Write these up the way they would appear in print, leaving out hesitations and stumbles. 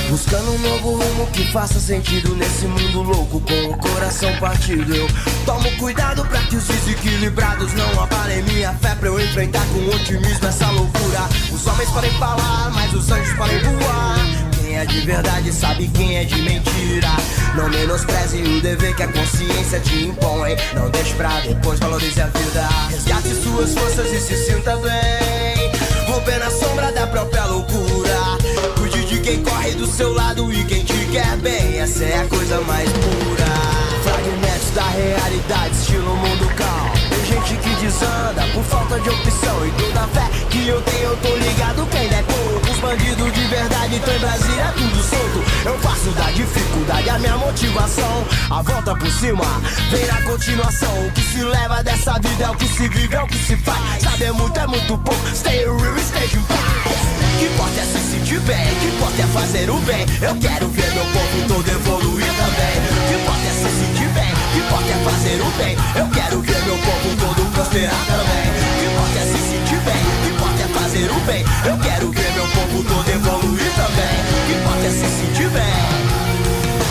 Buscando um novo rumo que faça sentido nesse mundo louco, com o coração partido. Eu tomo cuidado pra que os desequilibrados não abalem minha fé, pra eu enfrentar com otimismo essa loucura. Os homens podem falar, mas os anjos podem voar. Quem é de verdade sabe quem é de mentira. Não menospreze o dever que a consciência te impõe. Não deixe pra depois, valorize a vida. Resgate suas forças e se sinta bem, rompendo a sombra da própria loucura. Cuide de quem corre do seu lado e quem te quer bem. Essa é a coisa mais pura. Fragmentos da realidade, estilo mundo calmo. Tem gente que desanda por falta de opção. E toda a fé que eu tenho, eu tô ligado que ainda é pouco. Os bandidos de verdade tão em Brasília, tudo solto. Eu faço da dificuldade a minha motivação. A volta por cima vem na continuação. O que se leva dessa vida é o que se vive, é o que se faz. Saber muito é muito pouco, stay real, esteja em paz. Que importa é se sentir bem, que importa é fazer o bem. Eu quero ver meu povo todo evoluir também. Que importa é se sentir bem, que importa é fazer o bem. Eu quero ver meu povo todo prosperar também. Que importa é se sentir bem, que importa é fazer o bem. Eu quero ver meu povo todo evoluir também. Que importa é se sentir bem.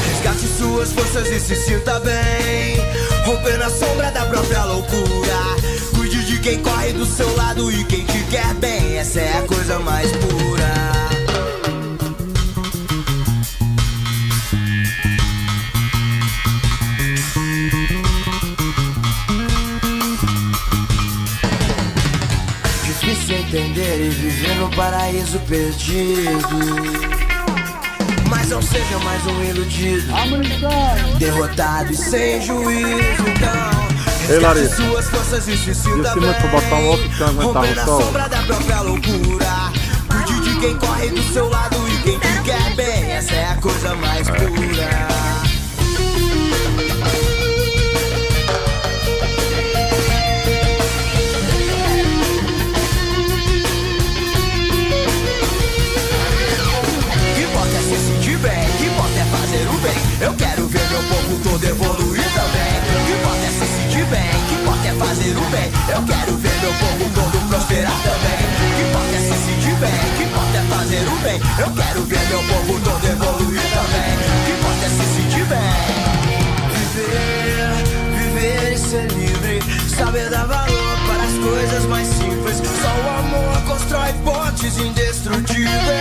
Resgate suas forças e se sinta bem, rompendo a sombra da própria loucura. Cuide de quem corre do seu lado e quem te quer bem. Essa é a coisa mais pura. Difícil entender e viver no paraíso perdido. Mas não seja mais um iludido, derrotado e sem juízo. Então ei, Larissa, suas forças e se sinta bem, pra botar um outro pra aguentar o sol. Sombra da própria loucura. Cuide de quem corre do seu lado e quem te quer bem. Essa é a coisa mais pura. Eu quero ver meu povo todo evoluir também. Que importa é se sentir bem, que importa é fazer o bem. Eu quero ver meu povo todo prosperar também. Que importa é se sentir bem, que importa é fazer o bem. Eu quero ver meu povo todo evoluir também. Que importa é se sentir bem. Viver e ser livre. Saber dar valor para as coisas mais simples. Só o amor constrói pontes indestrutíveis.